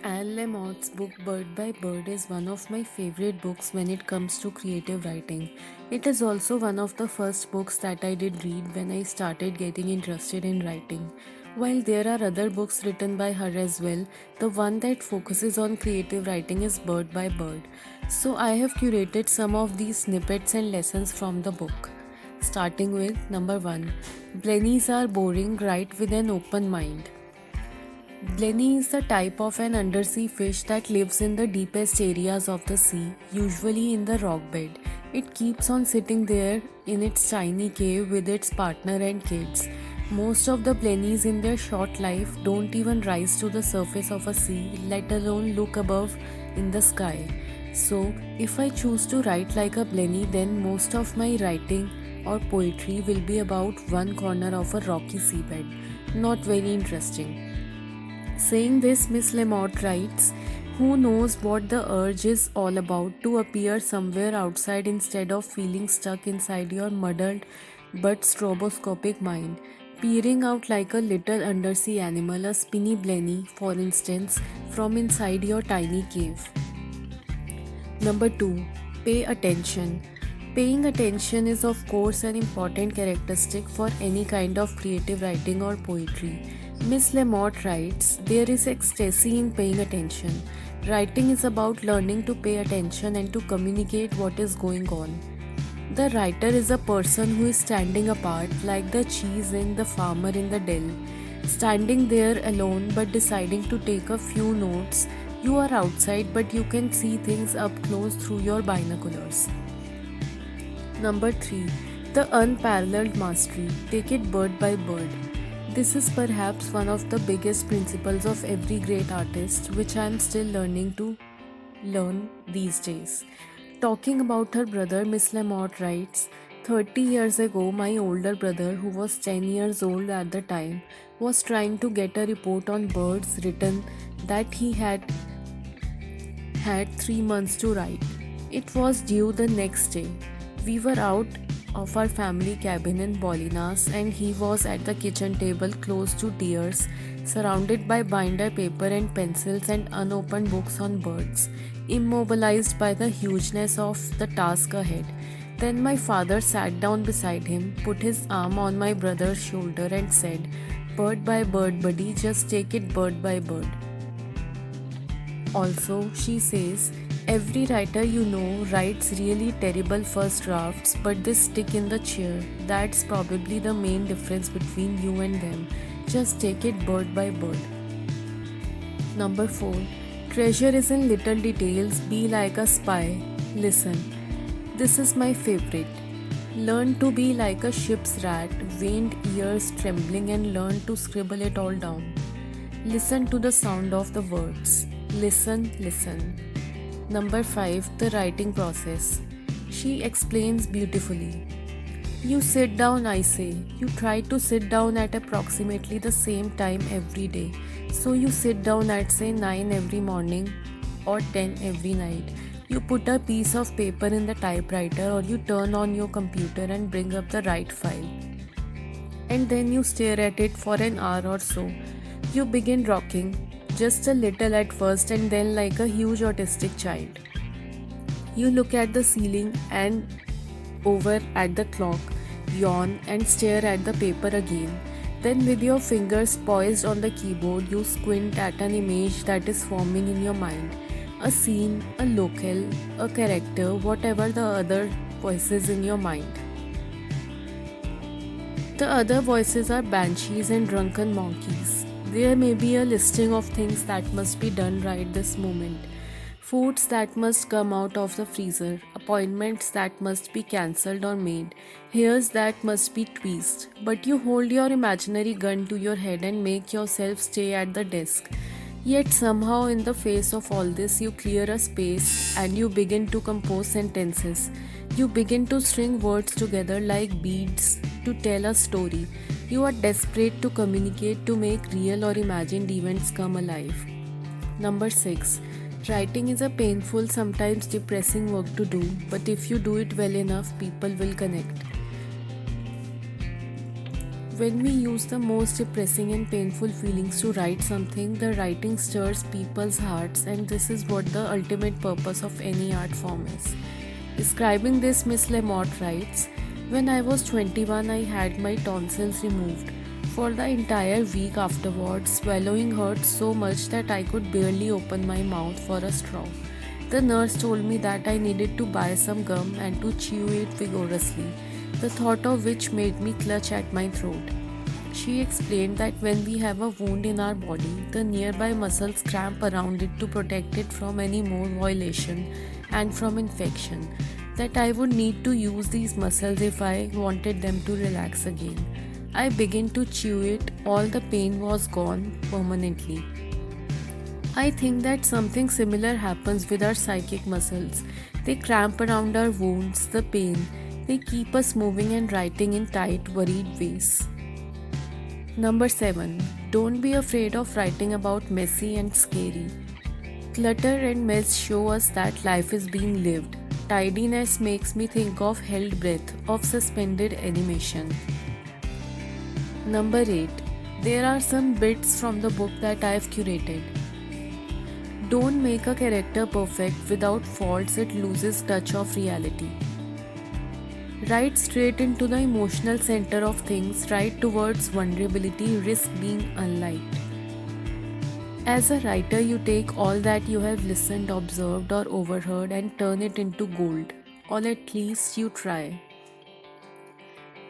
Lamott's book Bird by Bird is one of my favorite books when it comes to creative writing. It is also one of the first books that I did read when I started getting interested in writing. While there are other books written by her as well, the one that focuses on creative writing is Bird by Bird. So I have curated some of these snippets and lessons from the book. Starting with number 1. Blennies are boring, write with an open mind. Blenny is the type of an undersea fish that lives in the deepest areas of the sea, usually in the rock bed. It keeps on sitting there in its tiny cave with its partner and kids. Most of the blennies in their short life don't even rise to the surface of a sea, let alone look above in the sky. So, if I choose to write like a blenny, then most of my writing or poetry will be about one corner of a rocky seabed. Not very interesting. Saying this, Miss Lamott writes, who knows what the urge is all about to appear somewhere outside instead of feeling stuck inside your muddled but stroboscopic mind, peering out like a little undersea animal, a spinny blenny, for instance, from inside your tiny cave. Number 2. Pay attention. Paying attention is, of course, an important characteristic for any kind of creative writing or poetry. Miss Lamott writes, there is ecstasy in paying attention. Writing is about learning to pay attention and to communicate what is going on. The writer is a person who is standing apart, like the cheese in the farmer in the dell. Standing there alone but deciding to take a few notes. You are outside but you can see things up close through your binoculars. Number 3. The unparalleled mastery. Take it bird by bird. This is perhaps one of the biggest principles of every great artist, which I am still learning to learn these days. Talking about her brother, Miss Lamott writes, 30 years ago, my older brother, who was 10 years old at the time, was trying to get a report on birds written that he had 3 months to write. It was due the next day. We were out of our family cabin in Bolinas and he was at the kitchen table close to tears, surrounded by binder paper and pencils and unopened books on birds, immobilized by the hugeness of the task ahead. Then my father sat down beside him, put his arm on my brother's shoulder and said, bird by bird, buddy, just take it bird by bird. Also, she says, every writer you know writes really terrible first drafts, but they stick in the chair. That's probably the main difference between you and them. Just take it bird by bird. Number 4. Treasure is in little details. Be like a spy. Listen. This is my favorite. Learn to be like a ship's rat, veined ears trembling, and learn to scribble it all down. Listen to the sound of the words. Listen, listen. Number 5. The writing process. She explains beautifully. You sit down, I say. You try to sit down at approximately the same time every day. So you sit down at say 9 every morning or 10 every night. You put a piece of paper in the typewriter or you turn on your computer and bring up the right file. And then you stare at it for an hour or so. You begin rocking. Just a little at first and then like a huge autistic child. You look at the ceiling and over at the clock, yawn and stare at the paper again. Then with your fingers poised on the keyboard, you squint at an image that is forming in your mind. A scene, a locale, a character, whatever the other voices in your mind. The other voices are banshees and drunken monkeys. There may be a listing of things that must be done right this moment. Foods that must come out of the freezer, appointments that must be cancelled or made, hairs that must be tweezed. But you hold your imaginary gun to your head and make yourself stay at the desk. Yet somehow in the face of all this you clear a space and you begin to compose sentences. You begin to string words together like beads to tell a story. You are desperate to communicate, to make real or imagined events come alive. Number 6. Writing is a painful, sometimes depressing work to do, but if you do it well enough, people will connect. When we use the most depressing and painful feelings to write something, the writing stirs people's hearts, and this is what the ultimate purpose of any art form is. Describing this, Miss Lamott writes, "When I was 21, I had my tonsils removed. For the entire week afterwards, swallowing hurt so much that I could barely open my mouth for a straw. The nurse told me that I needed to buy some gum and to chew it vigorously, the thought of which made me clutch at my throat. She explained that when we have a wound in our body, the nearby muscles cramp around it to protect it from any more violation and from infection, that I would need to use these muscles if I wanted them to relax again. I began to chew it, all the pain was gone permanently. I think that something similar happens with our psychic muscles. They cramp around our wounds, the pain. They keep us moving and writing in tight, worried ways." Number 7. Don't be afraid of writing about messy and scary. Clutter and mess show us that life is being lived. Tidiness makes me think of held breath, of suspended animation. Number 8. There are some bits from the book that I have curated. Don't make a character perfect. Without faults, it loses touch of reality. Write straight into the emotional center of things. Write towards vulnerability. Risk being unliked. As a writer, you take all that you have listened, observed, or overheard and turn it into gold. Or at least you try.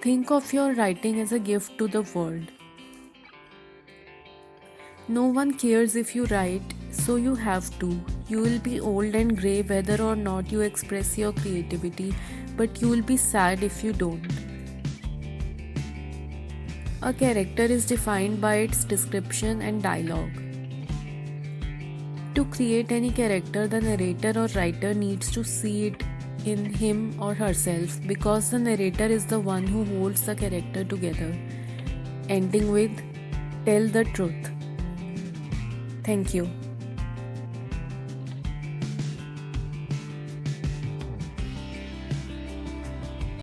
Think of your writing as a gift to the world. No one cares if you write, so you have to. You will be old and grey whether or not you express your creativity, but you will be sad if you don't. A character is defined by its description and dialogue. To create any character, the narrator or writer needs to see it in him or herself, because the narrator is the one who holds the character together. Ending with, "Tell the truth." Thank you.